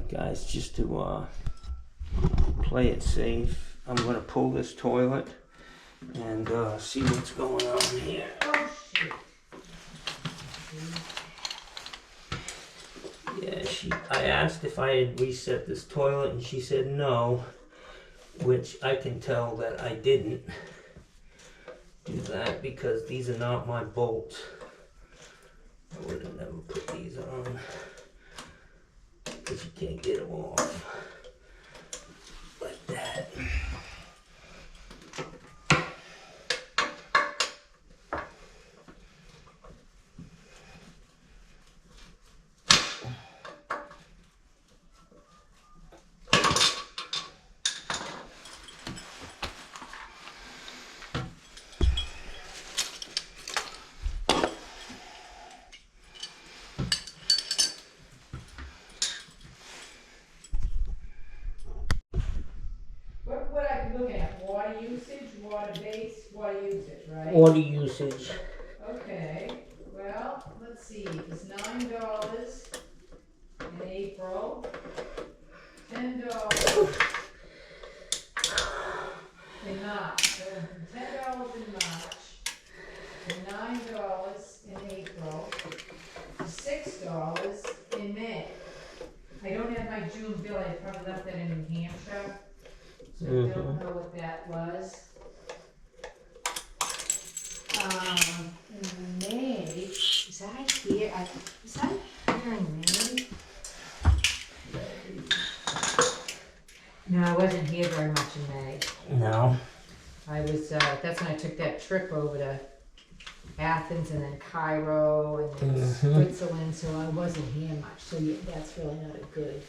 Alright guys, just to play it safe, I'm going to pull this toilet and see what's going on here. Oh, shit. Yeah, I asked if I had reset this toilet and she said no, which I can tell that I didn't do that because these are not my bolts. I would have never put these on because you can't get them off like that. What I can look at, water usage, water base, water usage, right? Water usage. Okay, well, let's see, it was $9 in April, $10 in March, so from $10 in March to $9 in April to $6 in May. I don't have my June bill, I probably left that in New Hampshire, so I don't know what that was. In May, is that here? Is that here in May? No, I wasn't here very much in May. No. I was, that's when I took that trip over to Athens and then Cairo and then Switzerland, so I wasn't here much, so yeah, that's really not a good.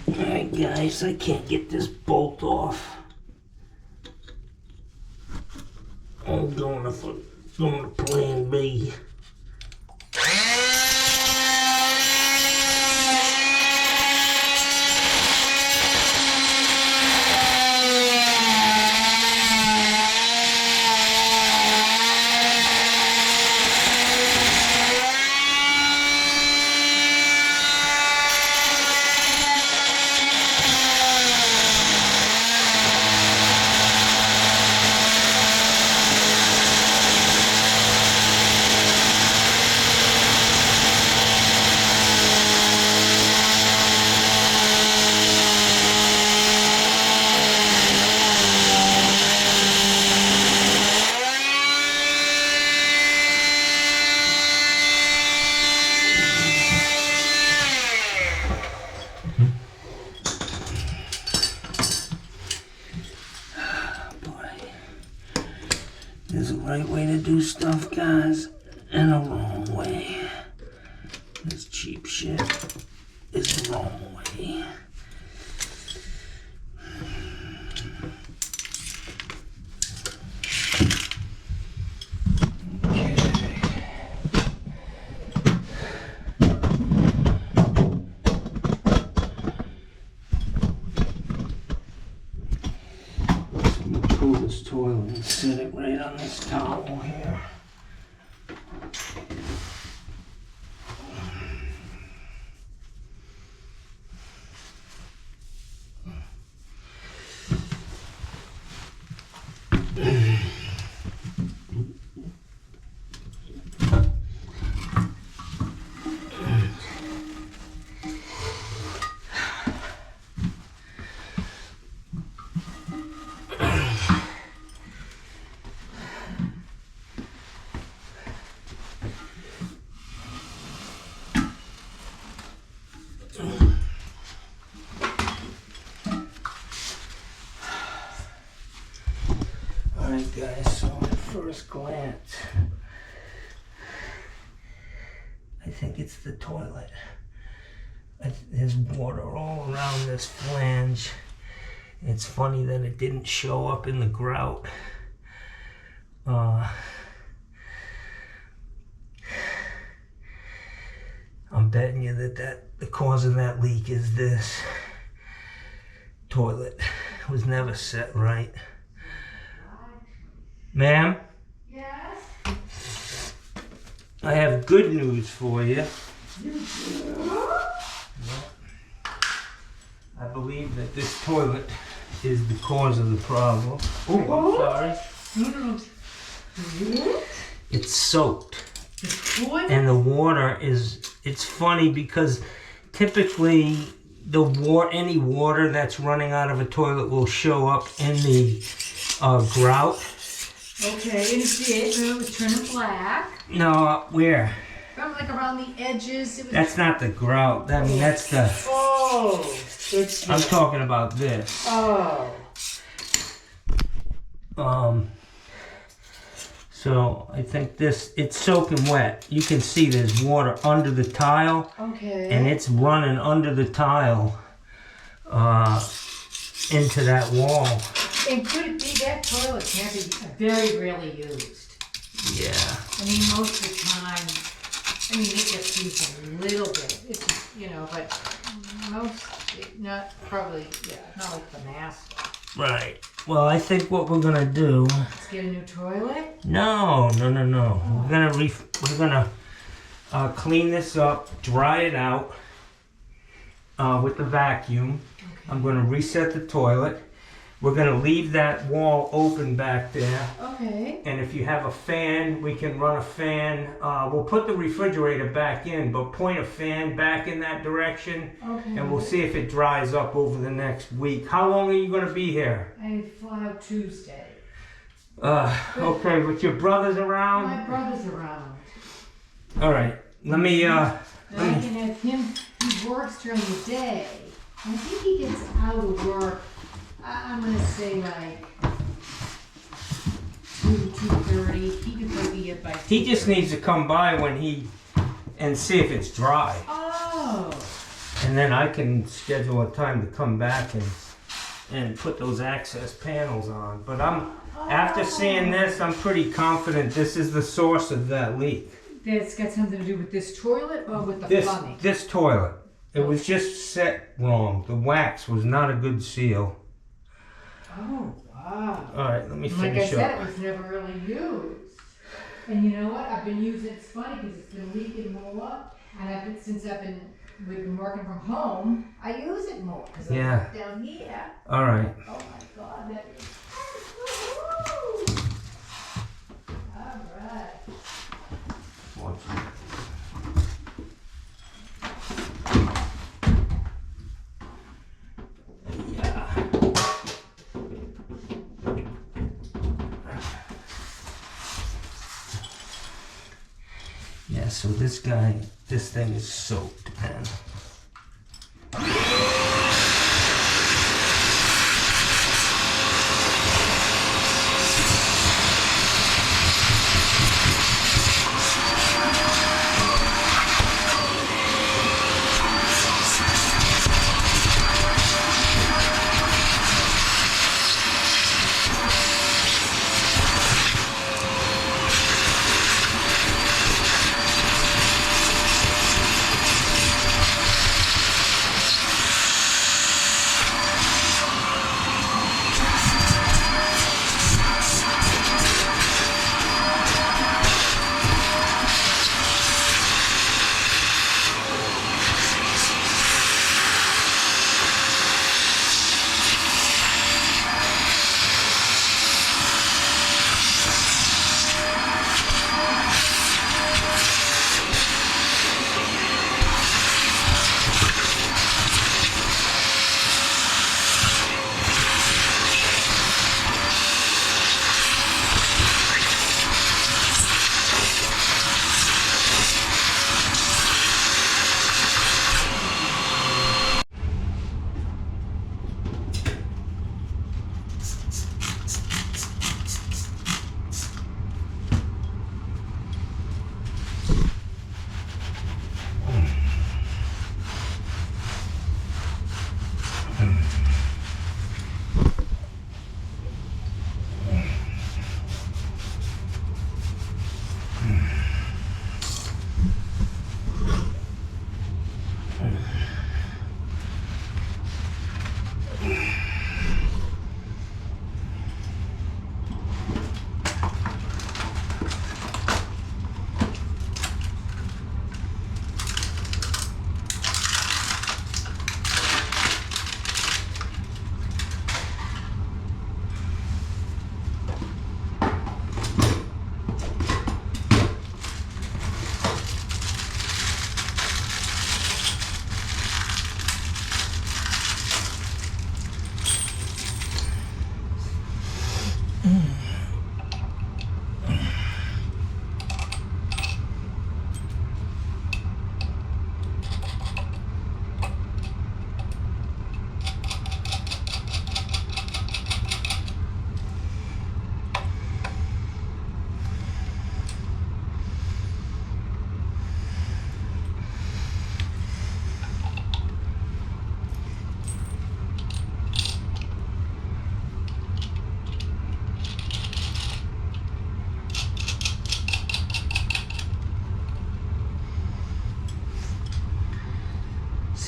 Alright guys, I can't get this bolt off. I'm going to plan B. There's a right way to do stuff, guys, and a wrong way. This cheap shit is the wrong way. Pull this toilet and set it right on this towel here. Alright guys, so at first glance, I think it's the toilet. There's water all around this flange. It's funny that it didn't show up in the grout. I'm betting you that the cause of that leak is this toilet was never set right. Ma'am? Yes? I have good news for you. I believe that this toilet is the cause of the problem. Oh, I'm sorry. No. It's soaked. The toilet? And the water is, it's funny because typically any water that's running out of a toilet will show up in the grout. Okay, and it was turning black. No, where? Like around the edges. It was... That's not the grout. I mean, that's the... Oh. I'm talking about this. Oh. So I think it's soaking wet. You can see there's water under the tile. Okay. And it's running under the tile into that wall. And could it be that toilet can't be very rarely used? Yeah. I mean, most of the time, I mean, it gets used a little bit. It's just, but not probably, not like the mass. Right. Well, I think what we're gonna do. Let's get a new toilet? No. We're gonna clean this up, dry it out with the vacuum. Okay. I'm gonna reset the toilet. We're gonna leave that wall open back there. Okay. And if you have a fan, we can run a fan. We'll put the refrigerator back in, but point a fan back in that direction. Okay. And we'll see if it dries up over the next week. How long are you gonna be here? I fly out Tuesday. Okay, with your brothers around? My brother's around. All right, let me, I can have him, he works during the day. I think he gets out of work, I'm gonna say like 2:30. He could probably be here by 2:30. he just needs to come by and see if it's dry. Oh. And then I can schedule a time to come back and put those access panels on. But after seeing this, I'm pretty confident this is the source of that leak. That's got something to do with this toilet or with the plumbing? This toilet. It was just set wrong. The wax was not a good seal. Oh, wow. All right, let me Like I finish said, up. it was never really used. And you know what? I've been using it's funny because it's been leaking more. And we've been working from home, I use it more. Because I work down here. All right. Oh my God, that is. All right. Yeah, so this thing is soaked, man.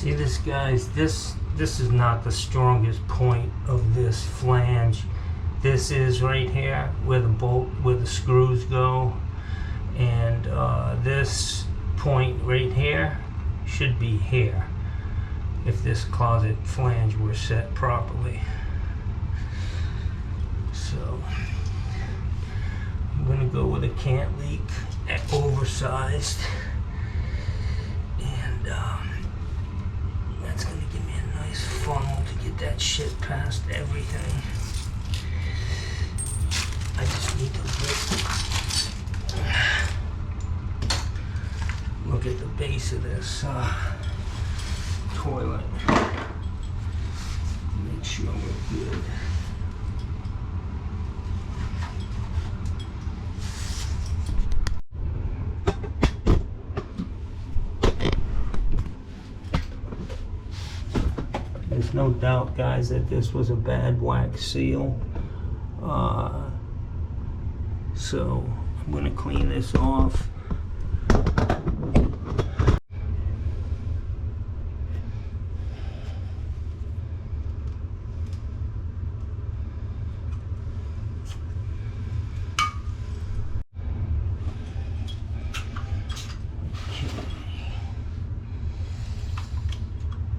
See this, guys, this is not the strongest point of this flange. This is right here where the bolt, where the screws go, and this point right here should be here if this closet flange were set properly. So I'm gonna go with a can't leak oversized, and that's gonna give me a nice funnel to get that shit past everything. I just need to look at the base of this toilet. Make sure we're good. There's no doubt, guys, that this was a bad wax seal. So I'm going to clean this off.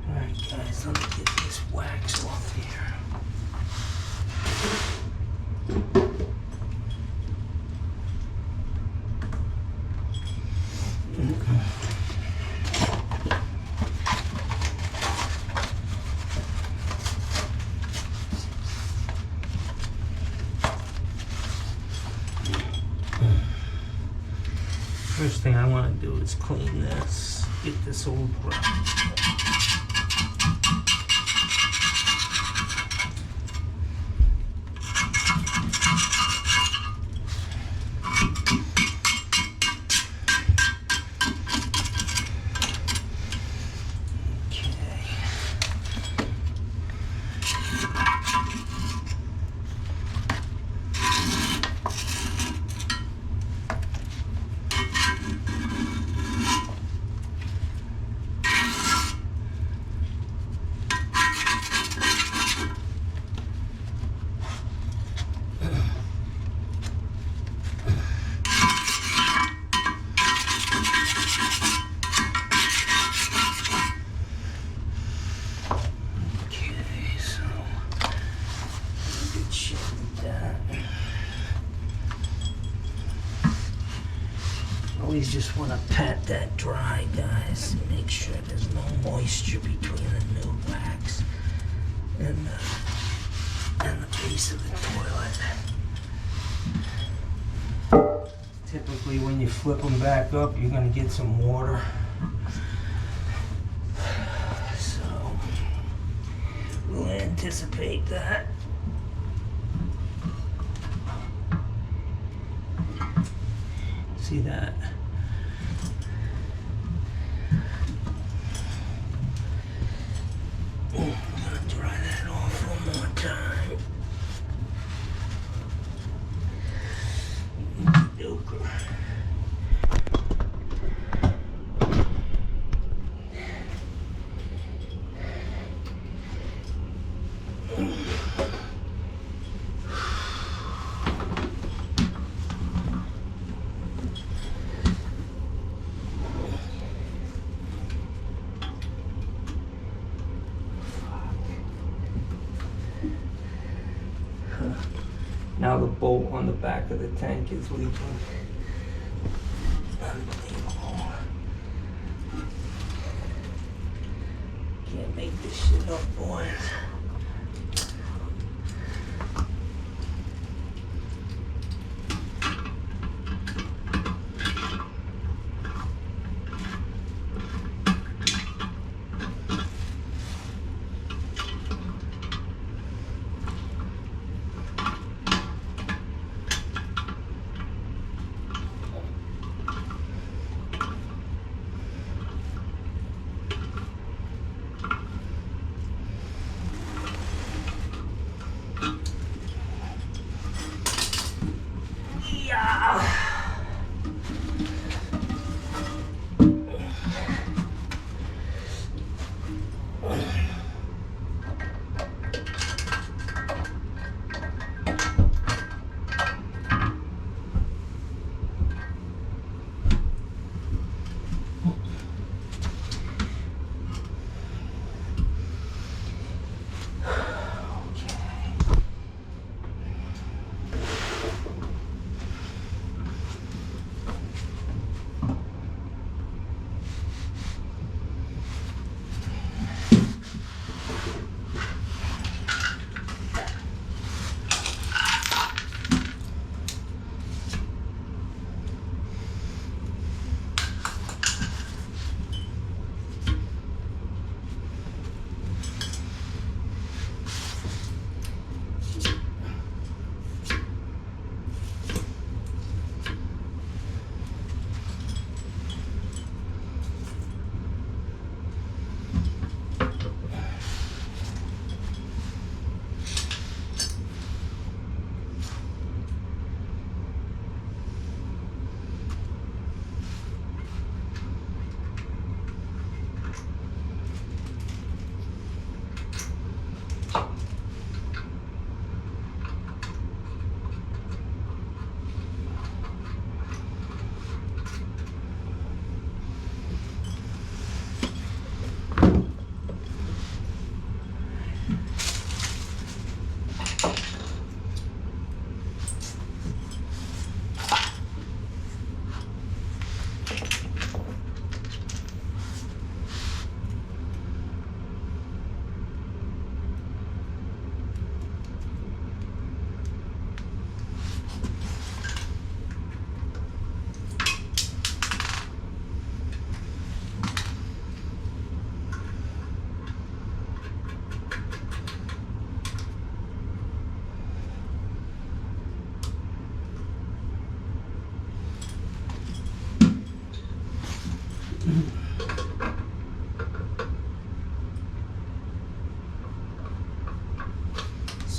Alright guys, let me get this wax off here. First thing I want to do is clean this, get this old brush. Always just want to pat that dry, guys, and make sure there's no moisture between the new wax and the base of the toilet. Typically when you flip them back up, you're going to get some water. So we'll anticipate that. See that? I'm gonna dry that off one more time. Okey-doke. Now the bolt on the back of the tank is leaking. Unbelievable. Can't make this shit up, boys.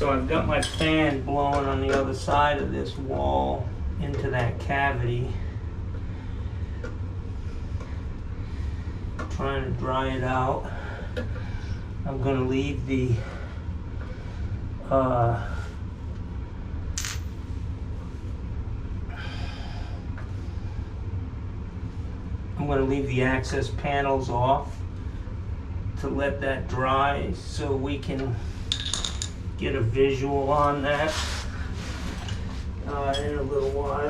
So I've got my fan blowing on the other side of this wall into that cavity. Trying to dry it out. I'm going to leave the access panels off to let that dry so we can get a visual on that in a little while.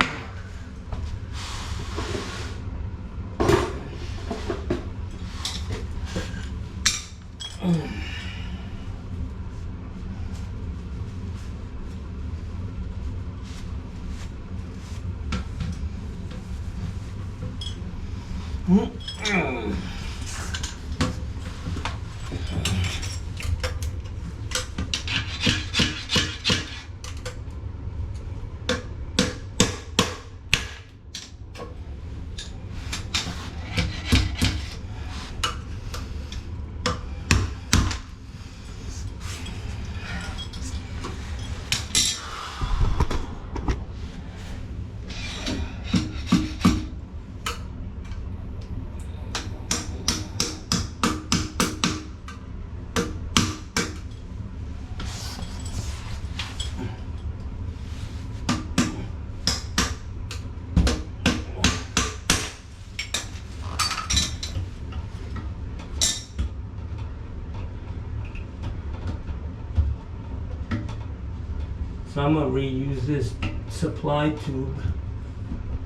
So I'm going to reuse this supply tube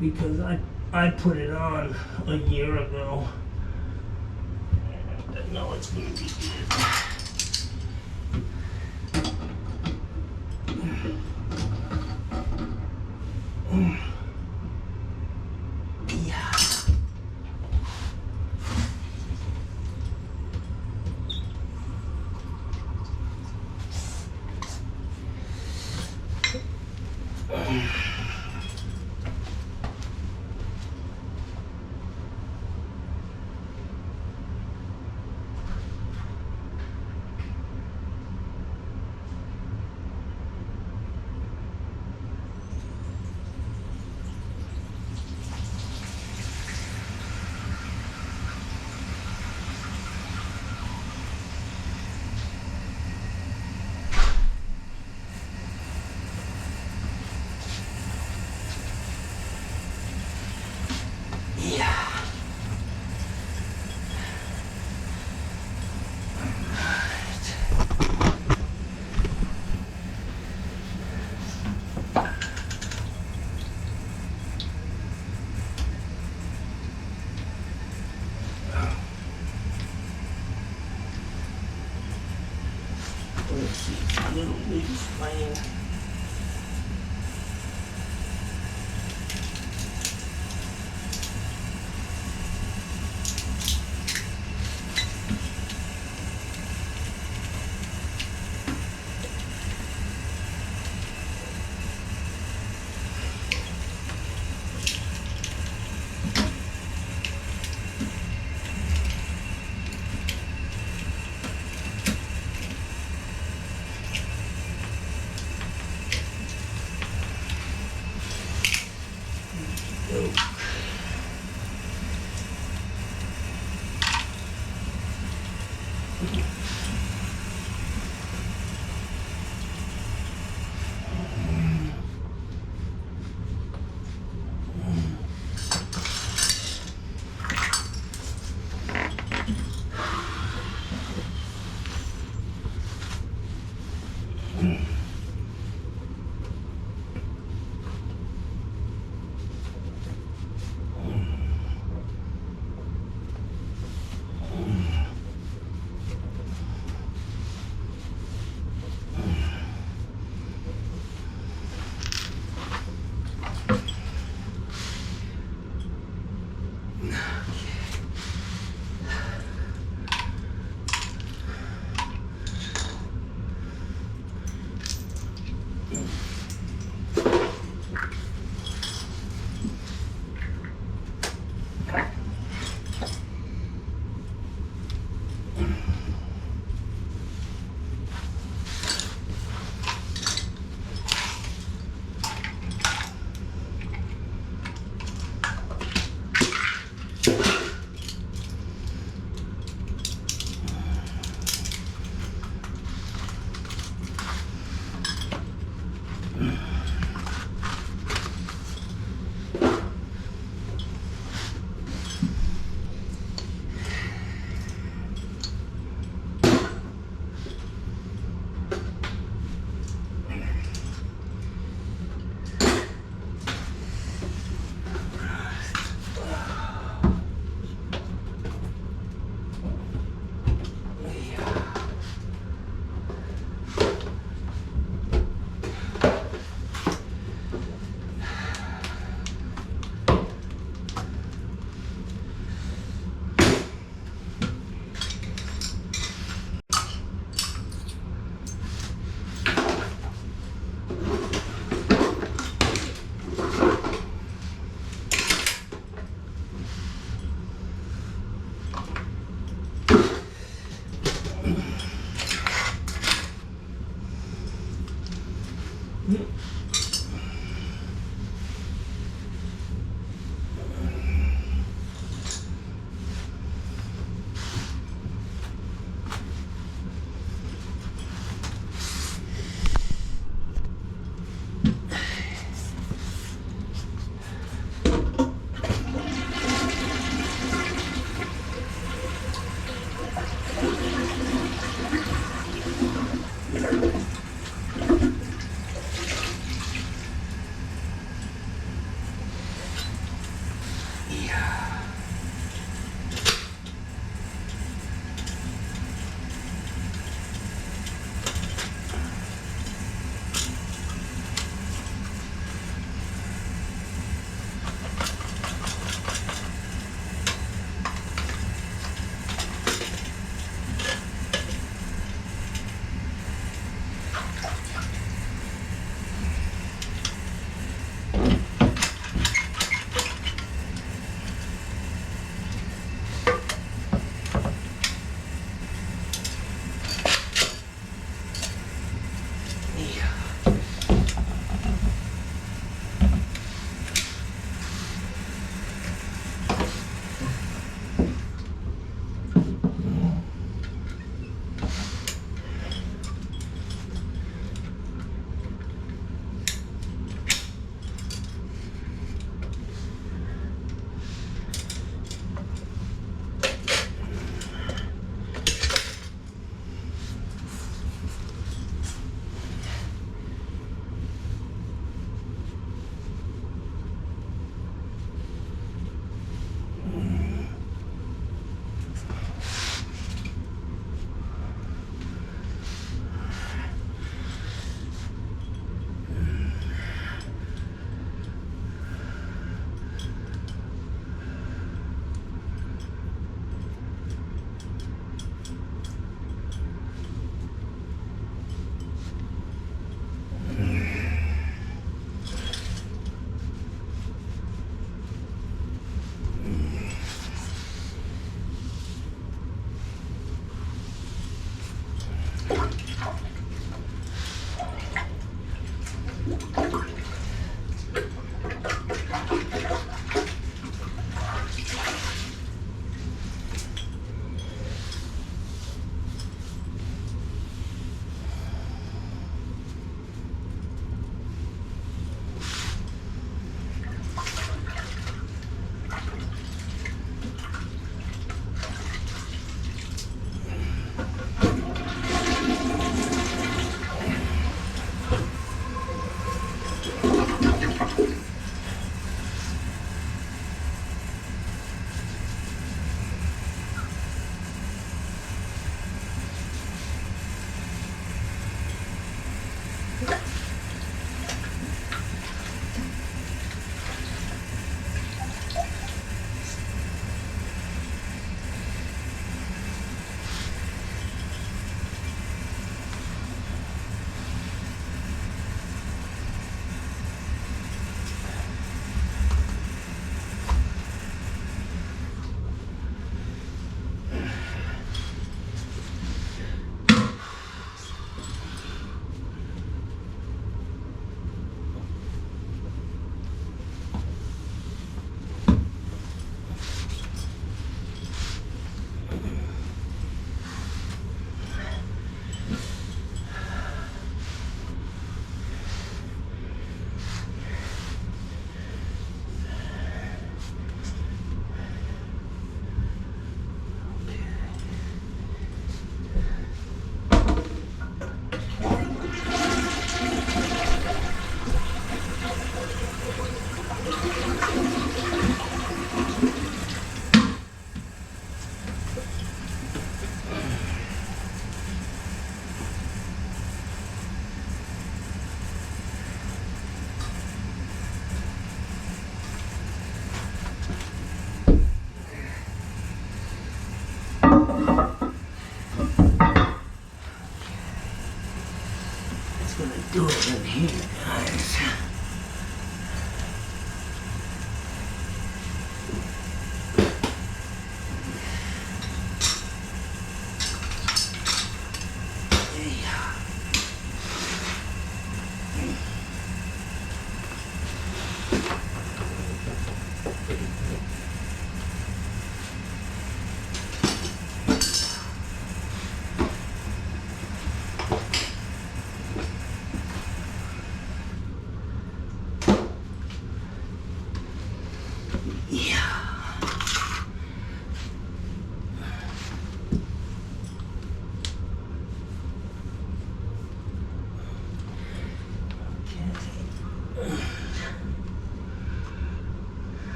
because I put it on a year ago. And I know it's going to be good. Yeah. Let's see, it's a little loose flame.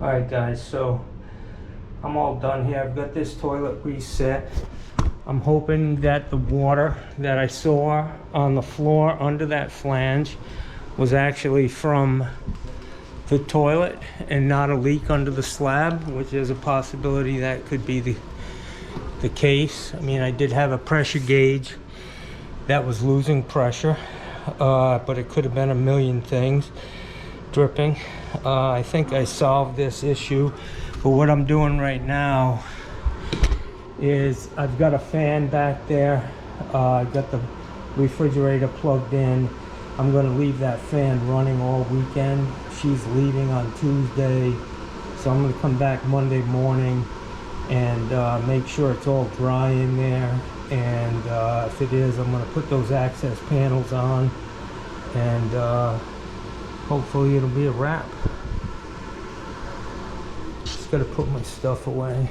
Alright guys, so I'm all done here. I've got this toilet reset. I'm hoping that the water that I saw on the floor under that flange was actually from the toilet and not a leak under the slab, which is a possibility that could be the case. I mean, I did have a pressure gauge that was losing pressure, but it could have been a million things dripping. I think I solved this issue, but what I'm doing right now is I've got a fan back there. I've got the refrigerator plugged in. I'm going to leave that fan running all weekend. She's leaving on Tuesday, so I'm going to come back Monday morning and make sure it's all dry in there. And if it is, I'm going to put those access panels on, and hopefully it'll be a wrap. Just got to put my stuff away.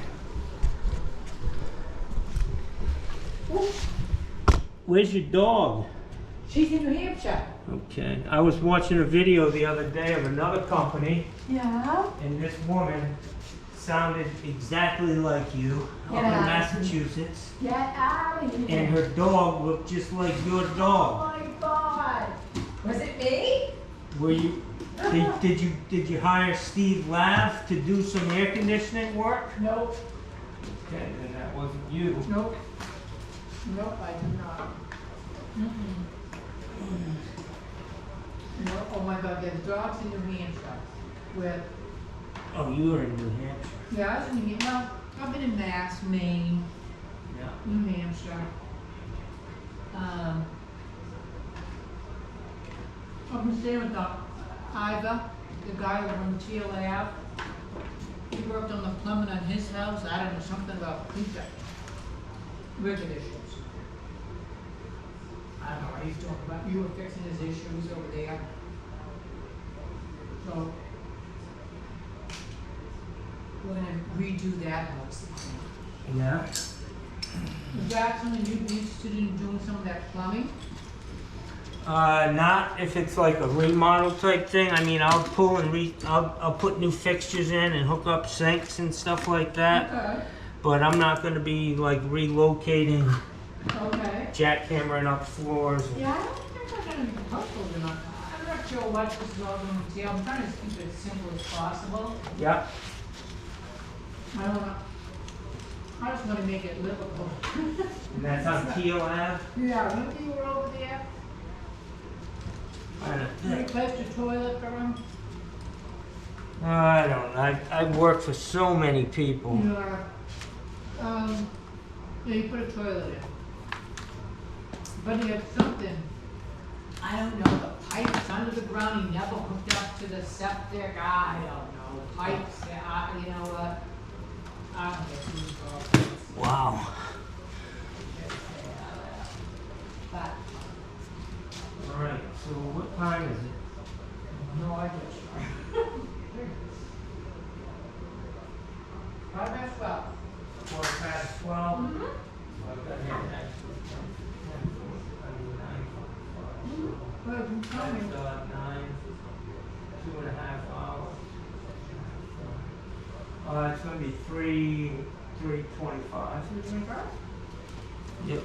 Where's your dog? She's in New Hampshire. Okay. I was watching a video the other day of another company, Yeah. and this woman sounded exactly like you, up in Massachusetts, Get out of here. and her dog looked just like your Oh dog. my God. Was it me? Were you? Did you hire Steve Lav to do some air conditioning work? Nope. Okay, then that wasn't you. Nope. Nope, I do not. No, oh my God, there's dogs in New Hampshire with, Oh, you were in New Hampshire. yeah, I was in New Hampshire. Well, I've been in Mass, Maine, Yeah. New Hampshire. I've been staying with Iva, the guy who runs TLA. He worked on the plumbing on his house. I don't know, something about pizza. Weird issues. I don't know, I used to talk about, you were fixing his issues over there. So, we're gonna redo that house. Yeah. Is that something you'd be interested in doing some of that plumbing? Not if it's like a remodel type thing. I mean, I'll pull and I'll put new fixtures in and hook up sinks and stuff like that. Okay. But I'm not gonna be like relocating, Okay. jackhammering up floors. Yeah, I don't think I'm gonna be helpful enough. I'm not sure what this is all going to entail. I'm trying to keep it as simple as possible. Yeah. I don't know. I just want to make it livable. And that's on Teal Ave. Yeah, remember you were over there? You replaced your toilet for him? I don't know. I've worked for so many people. Yeah. Yeah, you put a toilet in. But you have something, I don't know, the pipes under the ground, he never hooked up to the septic, I don't know, the pipes, you know what? I don't get too involved. Wow. But, Alright, so what time is it? no idea. 12:05. 12:12. Mm-hmm. I've got here next week. Well, you can tell me. 9, 2.5 hours. It's gonna be 3:25. Yep.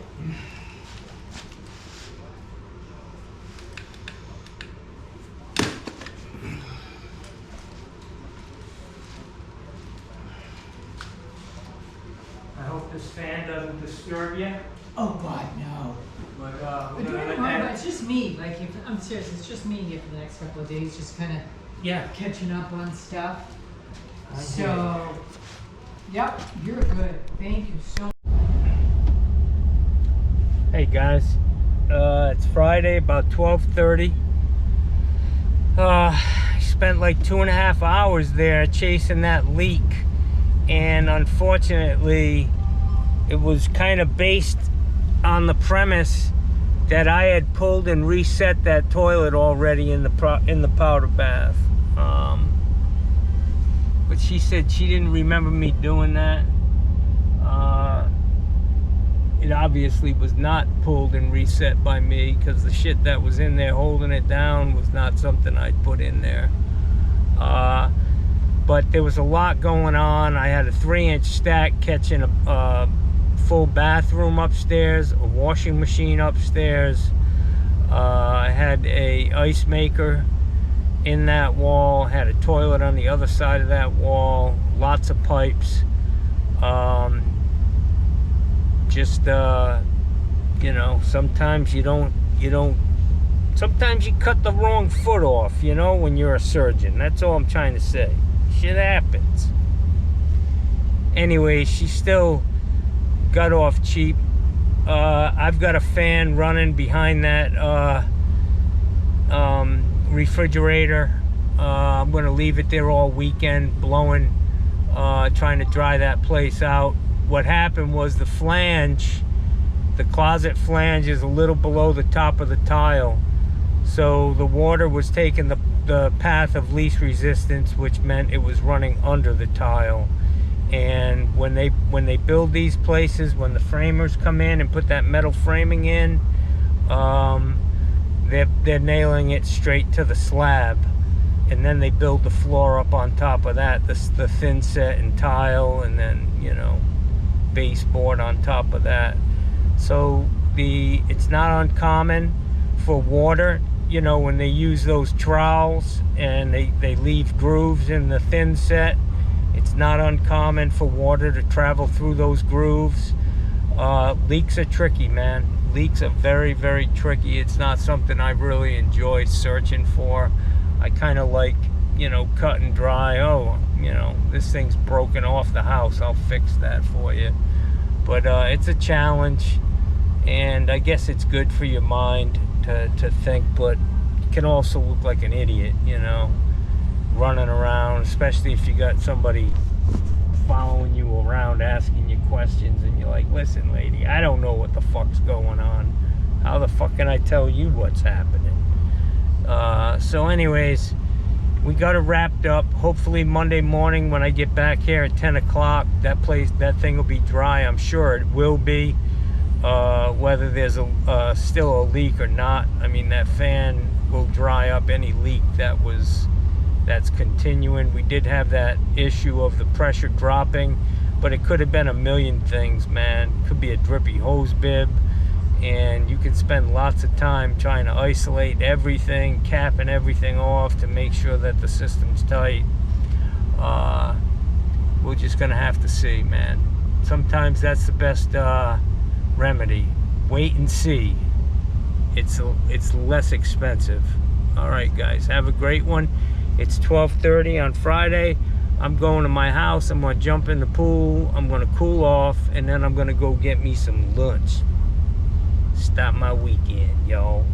I hope this fan doesn't disturb you. Oh, God, no. But But we're you gonna know, let it's just me, like, I'm serious, it's just me here for the next couple of days, just kinda yeah. catching up on stuff. I hear So, yep, you're good. Thank you so much. Hey guys, it's Friday, about 12:30. I spent like 2.5 hours there chasing that leak, and unfortunately it was kind of based on the premise that I had pulled and reset that toilet already in the powder bath. But she said she didn't remember me doing that. It obviously was not pulled and reset by me, because the shit that was in there holding it down was not something I'd put in there. But there was a lot going on. I had a 3-inch stack catching a full bathroom upstairs, a washing machine upstairs. I had a ice maker in that wall, had a toilet on the other side of that wall, lots of pipes. You know, sometimes sometimes you cut the wrong foot off, you know, when you're a surgeon. That's all I'm trying to say. Shit happens. Anyway, she still got off cheap. I've got a fan running behind that refrigerator. I'm going to leave it there all weekend, blowing, trying to dry that place out. What happened was the closet flange is a little below the top of the tile. So the water was taking the path of least resistance, which meant it was running under the tile. And when they build these places, when the framers come in and put that metal framing in, they're nailing it straight to the slab, and then they build the floor up on top of that, the thin set and tile, and then, you know, baseboard on top of that. So it's not uncommon for water, you know, when they use those trowels and they leave grooves in the thin set. It's not uncommon for water to travel through those grooves. Leaks are tricky, man. Leaks are very, very tricky. It's not something I really enjoy searching for. I kind of like, you know, cut and dry. Oh, you know, this thing's broken off the house, I'll fix that for you. But it's a challenge, and I guess it's good for your mind to think, but you can also look like an idiot, you know, running around, especially if you got somebody following you around asking you questions, and you're like, listen, lady, I don't know what the fuck's going on. How the fuck can I tell you what's happening? So anyways, we got it wrapped up. Hopefully Monday morning when I get back here at 10 o'clock, that thing will be dry. I'm sure it will be, whether there's still a leak or not. I mean, that fan will dry up any leak that's continuing. We did have that issue of the pressure dropping, but it could have been a million things, man. Could be a drippy hose bib, and you can spend lots of time trying to isolate everything, capping everything off to make sure that the system's tight. We're just gonna have to see, man. Sometimes that's the best remedy. Wait and see. It's less expensive. All right, guys, have a great one. It's 12:30 on Friday. I'm going to my house. I'm going to jump in the pool. I'm going to cool off, and then I'm going to go get me some lunch. Start my weekend, y'all.